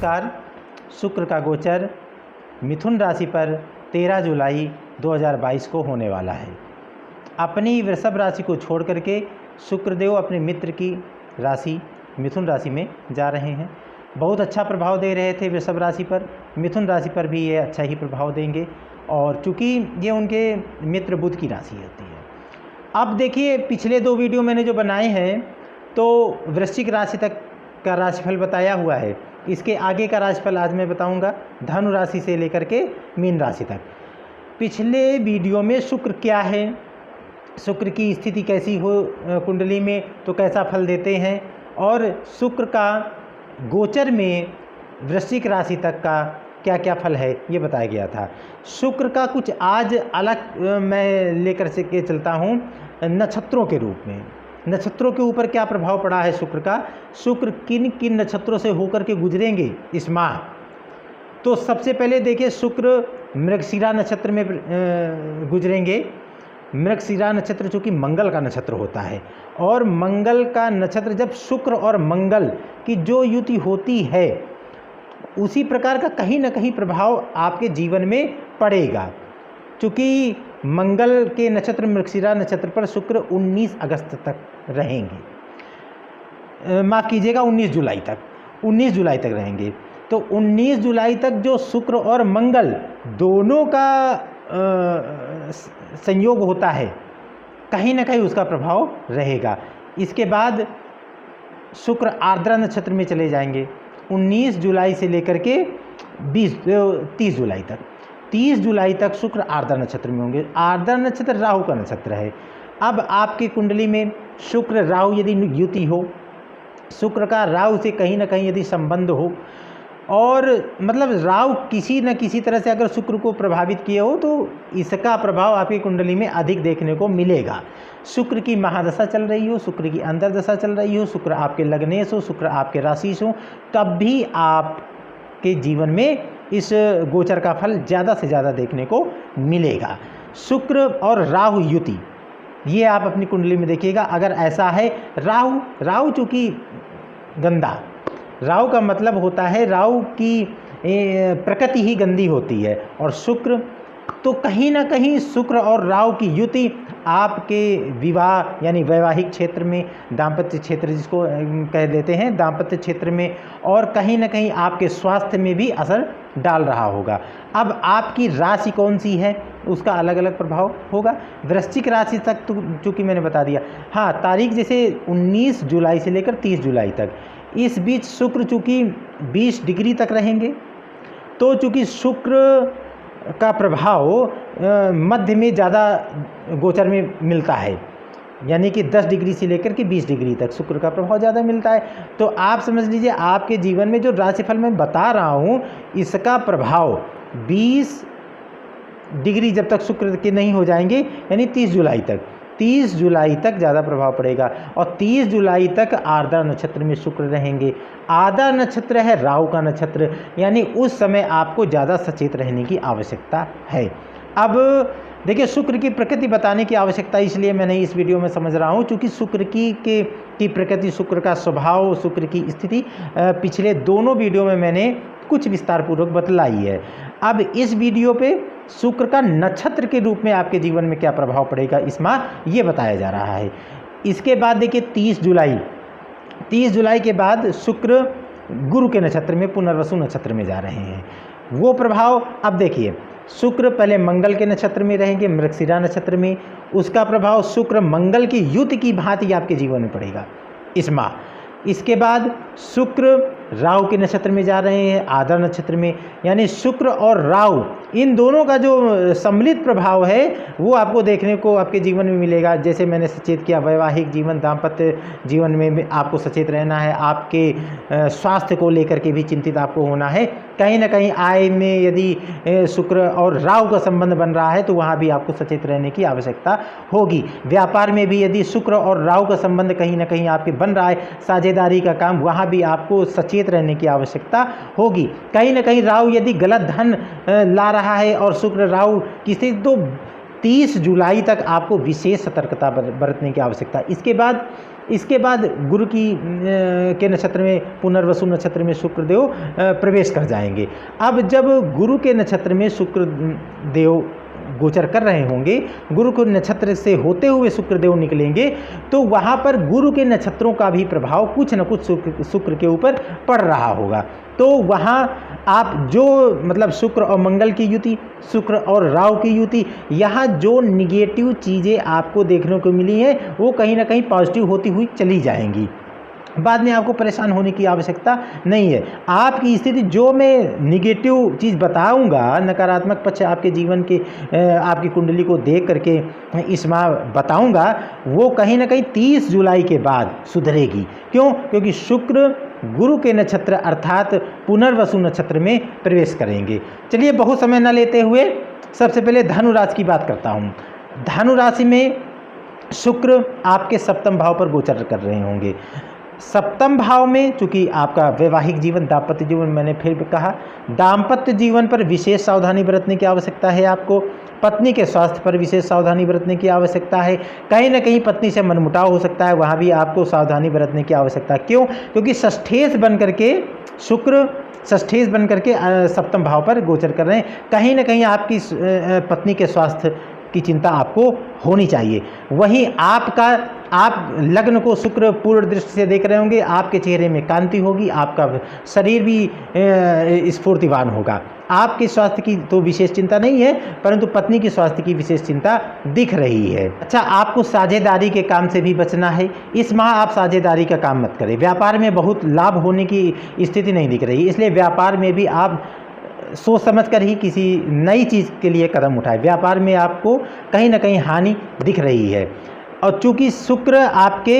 नमस्कार। शुक्र का गोचर मिथुन राशि पर 13 जुलाई 2022 को होने वाला है। अपनी वृषभ राशि को छोड़ करके शुक्रदेव अपने मित्र की राशि मिथुन राशि में जा रहे हैं। बहुत अच्छा प्रभाव दे रहे थे वृषभ राशि पर, मिथुन राशि पर भी ये अच्छा ही प्रभाव देंगे और चूँकि ये उनके मित्र बुध की राशि होती है। अब देखिए, पिछले 2 वीडियो मैंने जो बनाए हैं तो वृश्चिक राशि तक का राशिफल बताया हुआ है। इसके आगे का राशिफल आज मैं बताऊंगा धनु राशि से लेकर के मीन राशि तक। पिछले वीडियो में शुक्र क्या है, शुक्र की स्थिति कैसी हो कुंडली में तो कैसा फल देते हैं, और शुक्र का गोचर में वृश्चिक राशि तक का क्या क्या फल है ये बताया गया था। शुक्र का कुछ आज अलग मैं लेकर के चलता हूँ नक्षत्रों के रूप में। नक्षत्रों के ऊपर क्या प्रभाव पड़ा है शुक्र का, शुक्र किन किन नक्षत्रों से होकर के गुजरेंगे इस माह। तो सबसे पहले देखिए, शुक्र मृगशिरा नक्षत्र में गुजरेंगे। मृगशिरा नक्षत्र चूँकि मंगल का नक्षत्र होता है, और मंगल का नक्षत्र जब शुक्र और मंगल की जो युति होती है उसी प्रकार का कहीं ना कहीं प्रभाव आपके जीवन में पड़ेगा। चूँकि मंगल के नक्षत्र मृगशिरा नक्षत्र पर शुक्र 19 अगस्त तक रहेंगे, माफ़ कीजिएगा 19 जुलाई तक, 19 जुलाई तक रहेंगे। तो 19 जुलाई तक जो शुक्र और मंगल दोनों का संयोग होता है, कहीं ना कहीं उसका प्रभाव रहेगा। इसके बाद शुक्र आर्द्रा नक्षत्र में चले जाएंगे 19 जुलाई से लेकर के 30 जुलाई तक। 30 जुलाई तक शुक्र आर्द्रा नक्षत्र में होंगे। आर्द्रा नक्षत्र राहु का नक्षत्र है। अब आपकी कुंडली में शुक्र राहु यदि युति हो, शुक्र का राहु से कहीं ना कहीं यदि संबंध हो, और मतलब राहु किसी न किसी तरह से अगर शुक्र को प्रभावित किए हो तो इसका प्रभाव आपकी कुंडली में अधिक देखने को मिलेगा। शुक्र की महादशा चल रही हो, शुक्र की अंतर्दशा चल रही हो, शुक्र आपके लग्नेश हो, शुक्र आपके राशिश हो, तब भी आपके जीवन में इस गोचर का फल ज़्यादा से ज़्यादा देखने को मिलेगा। शुक्र और राहु युति ये आप अपनी कुंडली में देखिएगा। अगर ऐसा है, राहु चूँकि गंदा, राहु का मतलब होता है, राहु की प्रकृति ही गंदी होती है, और शुक्र तो कहीं ना कहीं शुक्र और राहु की युति आपके विवाह यानी वैवाहिक क्षेत्र में, दाम्पत्य क्षेत्र जिसको कह देते हैं, दाम्पत्य क्षेत्र में, और कहीं ना कहीं आपके स्वास्थ्य में भी असर डाल रहा होगा। अब आपकी राशि कौन सी है उसका अलग अलग प्रभाव होगा। वृश्चिक राशि तक तो चूँकि मैंने बता दिया। हाँ, तारीख जैसे 19 जुलाई से लेकर 30 जुलाई तक, इस बीच शुक्र चूँकि 20 डिग्री तक रहेंगे, तो चूँकि शुक्र का प्रभाव मध्य में ज़्यादा गोचर में मिलता है, यानी कि 10 डिग्री से लेकर के 20 डिग्री तक शुक्र का प्रभाव ज़्यादा मिलता है। तो आप समझ लीजिए आपके जीवन में जो राशिफल मैं बता रहा हूँ इसका प्रभाव 20 डिग्री जब तक शुक्र के नहीं हो जाएंगे, यानी 30 जुलाई तक ज़्यादा प्रभाव पड़ेगा। और 30 जुलाई तक आर्द्रा नक्षत्र में शुक्र रहेंगे। आर्द्रा नक्षत्र है राहु का नक्षत्र, यानी उस समय आपको ज़्यादा सचेत रहने की आवश्यकता है। अब देखिए, शुक्र की प्रकृति बताने की आवश्यकता इसलिए मैंने इस वीडियो में समझ रहा हूँ क्योंकि शुक्र की प्रकृति, शुक्र का स्वभाव, शुक्र की स्थिति पिछले दोनों वीडियो में मैंने कुछ विस्तार पूर्वक बतलाई है। अब इस वीडियो पे शुक्र का नक्षत्र के रूप में आपके जीवन में क्या प्रभाव पड़ेगा इस माह, ये बताया जा रहा है। इसके बाद देखिए 30 जुलाई के बाद शुक्र गुरु के नक्षत्र में, पुनर्वसु नक्षत्र में जा रहे हैं। वो प्रभाव अब देखिए, शुक्र पहले मंगल के नक्षत्र में रहेंगे, मृगशिरा नक्षत्र में। उसका प्रभाव शुक्र मंगल की युति की भांति आपके जीवन में पड़ेगा इस माह। इसके बाद शुक्र राहु के नक्षत्र में जा रहे हैं, आर्द्रा नक्षत्र में, यानी शुक्र और राहु इन दोनों का जो सम्मिलित प्रभाव है वो आपको देखने को आपके जीवन में मिलेगा। जैसे मैंने सचेत किया, वैवाहिक जीवन, दाम्पत्य जीवन में आपको सचेत रहना है। आपके स्वास्थ्य को लेकर के भी चिंतित आपको होना है। कहीं ना कहीं आय में यदि शुक्र और राहु का संबंध बन रहा है तो वहाँ भी आपको सचेत रहने की आवश्यकता होगी। व्यापार में भी यदि शुक्र और राहु का संबंध कहीं ना कहीं आपके बन रहा है, साझेदारी का काम, वहाँ भी आपको सचेत रहने की आवश्यकता होगी। कहीं ना कहीं राहु यदि गलत धन ला रहा है और शुक्र राहु की स्थिति, तो 30 जुलाई तक आपको विशेष सतर्कता बरतने की आवश्यकता। इसके बाद इसके बाद गुरु की के नक्षत्र में पुनर्वसु नक्षत्र में शुक्रदेव प्रवेश कर जाएंगे। अब जब गुरु के नक्षत्र में शुक्रदेव गोचर कर रहे होंगे, गुरु के नक्षत्र से होते हुए शुक्रदेव निकलेंगे, तो वहाँ पर गुरु के नक्षत्रों का भी प्रभाव कुछ न कुछ शुक्र के ऊपर पड़ रहा होगा। तो वहाँ आप जो मतलब शुक्र और मंगल की युति, शुक्र और राहु की युति, यहाँ जो निगेटिव चीज़ें आपको देखने को मिली हैं वो कहीं ना कहीं पॉजिटिव होती हुई चली जाएंगी। बाद में आपको परेशान होने की आवश्यकता नहीं है। आपकी स्थिति जो मैं निगेटिव चीज़ बताऊंगा, नकारात्मक पक्ष आपके जीवन के आपकी कुंडली को देख करके इस माह बताऊंगा, वो कहीं ना कहीं 30 जुलाई के बाद सुधरेगी। क्यों? क्योंकि शुक्र गुरु के नक्षत्र अर्थात पुनर्वसु नक्षत्र में प्रवेश करेंगे। चलिए बहुत समय न लेते हुए सबसे पहले धनु राशि की बात करता हूँ। धनु राशि में शुक्र आपके सप्तम भाव पर गोचर कर रहे होंगे। सप्तम भाव में चूंकि आपका वैवाहिक जीवन, दाम्पत्य जीवन, मैंने फिर भी कहा दाम्पत्य जीवन पर विशेष सावधानी बरतने की आवश्यकता है। आपको पत्नी के स्वास्थ्य पर विशेष सावधानी बरतने की आवश्यकता है। कहीं ना कहीं पत्नी से मनमुटाव हो सकता है, वहाँ भी आपको सावधानी बरतने की आवश्यकता है। क्यों? क्योंकि षष्ठेश बन करके शुक्र षष्ठेश बन करके सप्तम भाव पर गोचर कर रहे हैं। कहीं ना कहीं आपकी पत्नी के स्वास्थ्य की चिंता आपको होनी चाहिए। वहीं आप लग्न को शुक्र पूर्ण दृष्टि से देख रहे होंगे, आपके चेहरे में कांति होगी, आपका शरीर भी स्फूर्तिवान होगा। आपके स्वास्थ्य की तो विशेष चिंता नहीं है, परंतु पत्नी की स्वास्थ्य की विशेष चिंता दिख रही है। अच्छा, आपको साझेदारी के काम से भी बचना है। इस माह आप साझेदारी का काम मत करें। व्यापार में बहुत लाभ होने की स्थिति नहीं दिख रही, इसलिए व्यापार में भी आप सोच समझ कर ही किसी नई चीज़ के लिए कदम उठाए। व्यापार में आपको कहीं ना कहीं हानि दिख रही है। और चूंकि शुक्र आपके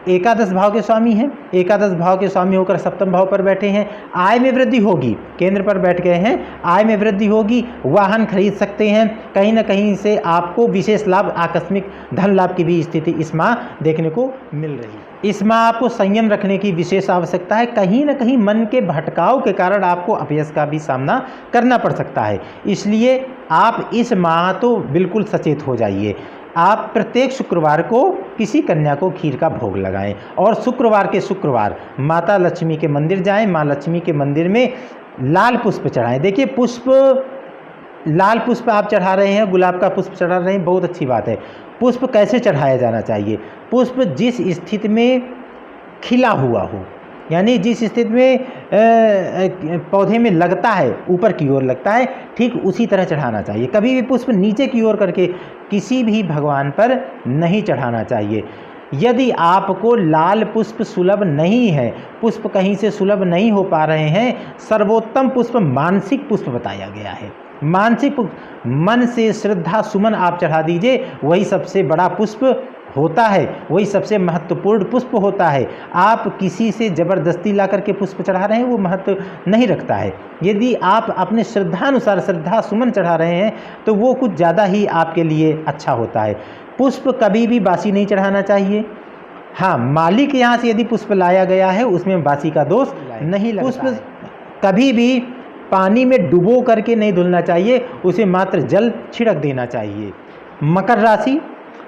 एकादश भाव के स्वामी हैं, एकादश भाव के स्वामी होकर सप्तम भाव पर बैठे हैं, आय में वृद्धि होगी। केंद्र पर बैठ गए हैं, आय में वृद्धि होगी, वाहन खरीद सकते हैं। कहीं ना कहीं से आपको विशेष लाभ, आकस्मिक धन लाभ की भी स्थिति इस माह देखने को मिल रही है। इस माह आपको संयम रखने की विशेष आवश्यकता है। कहीं ना कहीं मन के भटकाव के कारण आपको अपयश का भी सामना करना पड़ सकता है, इसलिए आप इस माह तो बिल्कुल सचेत हो जाइए। आप प्रत्येक शुक्रवार को किसी कन्या को खीर का भोग लगाएं और शुक्रवार के शुक्रवार माता लक्ष्मी के मंदिर जाएं। माँ लक्ष्मी के मंदिर में लाल पुष्प चढ़ाएं। देखिए, लाल पुष्प आप चढ़ा रहे हैं, गुलाब का पुष्प चढ़ा रहे हैं, बहुत अच्छी बात है। पुष्प कैसे चढ़ाया जाना चाहिए? पुष्प जिस स्थिति में खिला हुआ हो, यानी जिस स्थिति में पौधे में लगता है, ऊपर की ओर लगता है, ठीक उसी तरह चढ़ाना चाहिए। कभी भी पुष्प नीचे की ओर करके किसी भी भगवान पर नहीं चढ़ाना चाहिए। यदि आपको लाल पुष्प सुलभ नहीं है, पुष्प कहीं से सुलभ नहीं हो पा रहे हैं, सर्वोत्तम पुष्प मानसिक पुष्प बताया गया है। मानसिक मन से श्रद्धा सुमन आप चढ़ा दीजिए, वही सबसे बड़ा पुष्प होता है, वही सबसे महत्वपूर्ण पुष्प होता है। आप किसी से ज़बरदस्ती ला करके पुष्प चढ़ा रहे हैं, वो महत्व नहीं रखता है। यदि आप अपने श्रद्धानुसार श्रद्धा सुमन चढ़ा रहे हैं तो वो कुछ ज़्यादा ही आपके लिए अच्छा होता है। पुष्प कभी भी बासी नहीं चढ़ाना चाहिए। हाँ, मालिक यहाँ से यदि पुष्प लाया गया है उसमें बासी का दोष नहीं लगता। पुष्प कभी भी पानी में डुबो करके नहीं धुलना चाहिए, उसे मात्र जल छिड़क देना चाहिए। मकर राशि,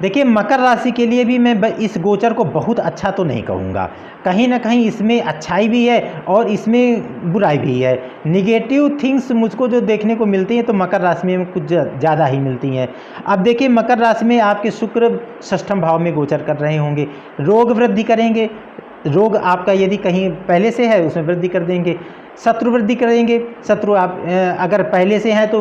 देखिए मकर राशि के लिए भी मैं इस गोचर को बहुत अच्छा तो नहीं कहूँगा। कहीं ना कहीं इसमें अच्छाई भी है और इसमें बुराई भी है। निगेटिव थिंग्स मुझको जो देखने को मिलती हैं तो मकर राशि में कुछ ज़्यादा ही मिलती हैं। अब देखिए, मकर राशि में आपके शुक्र षष्ठम भाव में गोचर कर रहे होंगे, रोग वृद्धि करेंगे। रोग आपका यदि कहीं पहले से है उसमें वृद्धि कर देंगे। शत्रु वृद्धि करेंगे। शत्रु आप अगर पहले से हैं तो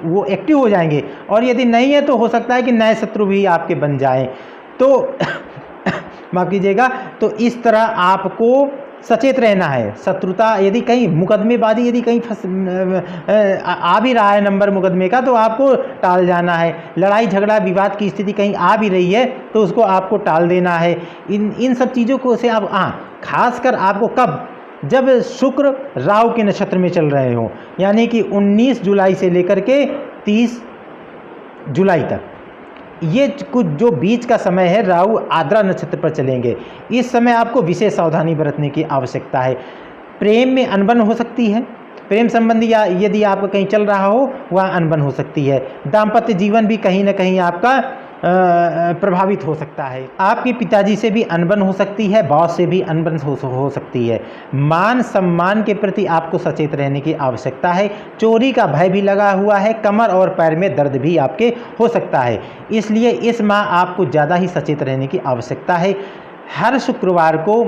वो एक्टिव हो जाएंगे, और यदि नहीं है तो हो सकता है कि नए शत्रु भी आपके बन जाएं। तो माफ़ कीजिएगा, तो इस तरह आपको सचेत रहना है। शत्रुता यदि कहीं मुकदमेबाजी यदि कहीं आ भी रहा है नंबर मुकदमे का, तो आपको टाल जाना है। लड़ाई झगड़ा विवाद की स्थिति कहीं आ भी रही है तो उसको आपको टाल देना है। इन सब चीज़ों को से आप खासकर आपको कब, जब शुक्र राहु के नक्षत्र में चल रहे हो, यानी कि 19 जुलाई से लेकर के 30 जुलाई तक, ये कुछ जो बीच का समय है, राहु आद्रा नक्षत्र पर चलेंगे। इस समय आपको विशेष सावधानी बरतने की आवश्यकता है। प्रेम में अनबन हो सकती है, प्रेम संबंधी या यदि आपका कहीं चल रहा हो वह अनबन हो सकती है। दाम्पत्य जीवन भी कहीं ना कहीं आपका प्रभावित हो सकता है। आपके पिताजी से भी अनबन हो सकती है, बॉस से भी अनबन हो सकती है। मान सम्मान के प्रति आपको सचेत रहने की आवश्यकता है। चोरी का भय भी लगा हुआ है, कमर और पैर में दर्द भी आपके हो सकता है, इसलिए इस माह आपको ज़्यादा ही सचेत रहने की आवश्यकता है। हर शुक्रवार को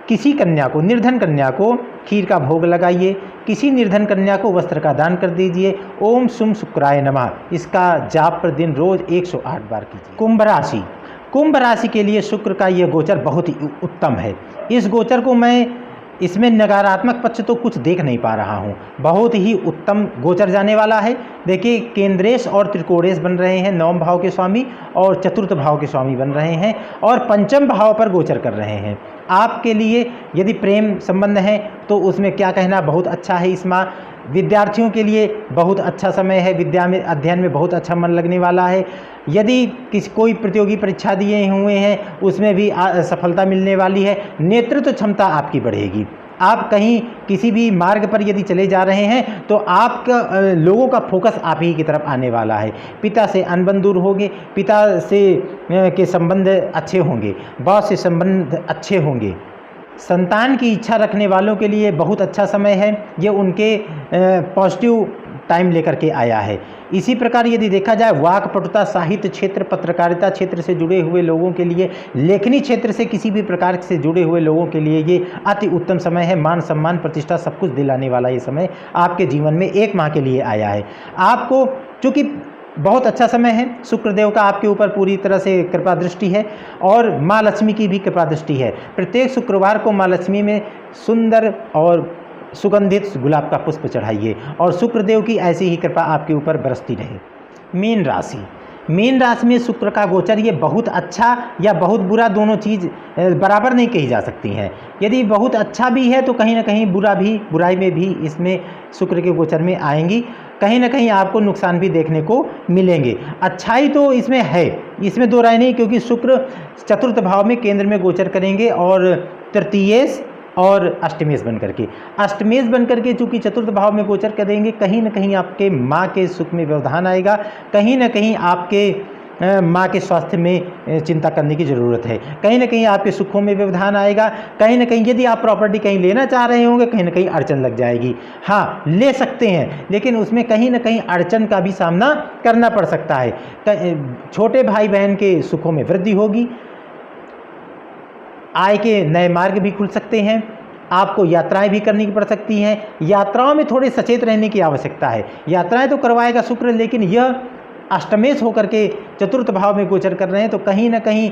किसी कन्या को, निर्धन कन्या को खीर का भोग लगाइए, किसी निर्धन कन्या को वस्त्र का दान कर दीजिए। ओम शुम शुक्राय नमः इसका जाप पर दिन रोज 108 बार कीजिए। कुंभ राशि, कुंभ राशि के लिए शुक्र का यह गोचर बहुत ही उत्तम है। इस गोचर को मैं, इसमें नकारात्मक पक्ष तो कुछ देख नहीं पा रहा हूँ, बहुत ही उत्तम गोचर जाने वाला है। देखिए, केंद्रेश और त्रिकोणेश बन रहे हैं, 9वें भाव के स्वामी और चतुर्थ भाव के स्वामी बन रहे हैं और पंचम भाव पर गोचर कर रहे हैं। आपके लिए यदि प्रेम संबंध है तो उसमें क्या कहना, बहुत अच्छा है इस माह। विद्यार्थियों के लिए बहुत अच्छा समय है, विद्या में, अध्ययन में बहुत अच्छा मन लगने वाला है। यदि कोई प्रतियोगी परीक्षा दिए हुए हैं उसमें भी सफलता मिलने वाली है। नेतृत्व क्षमता आपकी बढ़ेगी। आप कहीं किसी भी मार्ग पर यदि चले जा रहे हैं तो आपका लोगों का फोकस आप ही की तरफ आने वाला है। पिता से अनबन दूर होंगे, पिता से के संबंध अच्छे होंगे, बॉस से संबंध अच्छे होंगे। संतान की इच्छा रखने वालों के लिए बहुत अच्छा समय है, ये उनके पॉजिटिव टाइम लेकर के आया है। इसी प्रकार यदि देखा जाए वाक्पटुता, साहित्य क्षेत्र, पत्रकारिता क्षेत्र से जुड़े हुए लोगों के लिए, लेखनी क्षेत्र से किसी भी प्रकार से जुड़े हुए लोगों के लिए ये अति उत्तम समय है। मान सम्मान प्रतिष्ठा सब कुछ दिलाने वाला ये समय आपके जीवन में 1 माह के लिए आया है। आपको चूँकि बहुत अच्छा समय है, शुक्रदेव का आपके ऊपर पूरी तरह से कृपा दृष्टि है और माँ लक्ष्मी की भी कृपा दृष्टि है। प्रत्येक शुक्रवार को माँ लक्ष्मी में सुंदर और सुगंधित गुलाब का पुष्प चढ़ाइए और शुक्रदेव की ऐसी ही कृपा आपके ऊपर बरसती रहे। मीन राशि, मीन राशि में शुक्र का गोचर ये बहुत अच्छा या बहुत बुरा, दोनों चीज़ बराबर नहीं कही जा सकती हैं। यदि बहुत अच्छा भी है तो कहीं ना कहीं बुराई में भी इसमें शुक्र के गोचर में आएंगी। कहीं ना कहीं आपको नुकसान भी देखने को मिलेंगे। अच्छाई तो इसमें है, इसमें दो राय नहीं, क्योंकि शुक्र चतुर्थ भाव में केंद्र में गोचर करेंगे और तृतीयेश और अष्टमेश बन करके चूँकि चतुर्थ भाव में गोचर करेंगे, कहीं ना कहीं आपके माँ के सुख में व्यवधान आएगा, कहीं ना कहीं आपके माँ के स्वास्थ्य में चिंता करने की ज़रूरत है, कहीं ना कहीं आपके सुखों में व्यवधान आएगा, कहीं ना कहीं यदि आप प्रॉपर्टी कहीं लेना चाह रहे होंगे कहीं ना कहीं अड़चन लग जाएगी। हाँ, ले सकते हैं लेकिन उसमें कहीं ना कहीं अड़चन का भी सामना करना पड़ सकता है। छोटे भाई बहन के सुखों में वृद्धि होगी, आय के नए मार्ग भी खुल सकते हैं, आपको यात्राएं भी करनी पड़ सकती हैं। यात्राओं में थोड़े सचेत रहने की आवश्यकता है। यात्राएं तो करवाएगा शुक्र, लेकिन यह अष्टमेश होकर के चतुर्थ भाव में गोचर कर रहे हैं तो कहीं ना कहीं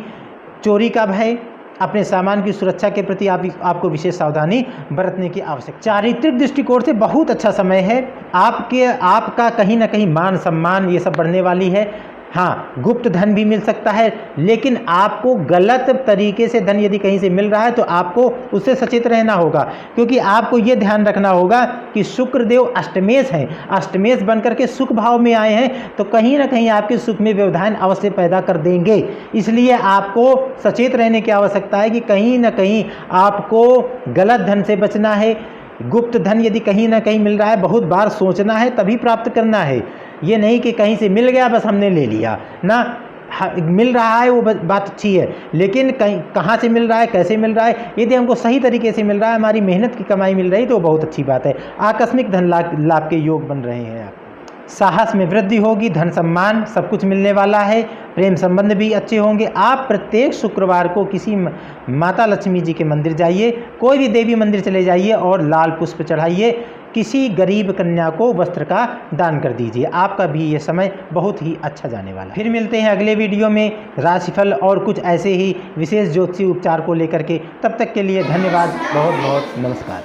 चोरी का भय, अपने सामान की सुरक्षा के प्रति आपको विशेष सावधानी बरतने की आवश्यकता। चारित्रिक दृष्टिकोण से बहुत अच्छा समय है। आपका कहीं ना कहीं मान सम्मान ये सब बढ़ने वाली है। हाँ, गुप्त धन भी मिल सकता है, लेकिन आपको गलत तरीके से धन यदि कहीं से मिल रहा है तो आपको उससे सचेत रहना होगा, क्योंकि आपको ये ध्यान रखना होगा कि शुक्रदेव अष्टमेश हैं, अष्टमेश बनकर के सुख भाव में आए हैं तो कहीं ना कहीं आपके सुख में व्यवधान अवश्य पैदा कर देंगे। इसलिए आपको सचेत रहने की आवश्यकता है कि कहीं ना कहीं आपको गलत धन से बचना है। गुप्त धन यदि कहीं ना कहीं मिल रहा है, बहुत बार सोचना है तभी प्राप्त करना है। ये नहीं कि कहीं से मिल गया बस हमने ले लिया ना। मिल रहा है वो बात अच्छी है, लेकिन कहाँ से मिल रहा है, कैसे मिल रहा है, यदि हमको सही तरीके से मिल रहा है, हमारी मेहनत की कमाई मिल रही तो बहुत अच्छी बात है। आकस्मिक धन लाभ के योग बन रहे हैं। आप साहस में वृद्धि होगी, धन सम्मान सब कुछ मिलने वाला है, प्रेम संबंध भी अच्छे होंगे। आप प्रत्येक शुक्रवार को किसी माता लक्ष्मी जी के मंदिर जाइए, कोई भी देवी मंदिर चले जाइए और लाल पुष्प चढ़ाइए। किसी गरीब कन्या को वस्त्र का दान कर दीजिए। आपका भी ये समय बहुत ही अच्छा जाने वाला है। फिर मिलते हैं अगले वीडियो में राशिफल और कुछ ऐसे ही विशेष ज्योतिषी उपचार को लेकर के। तब तक के लिए धन्यवाद, बहुत बहुत नमस्कार।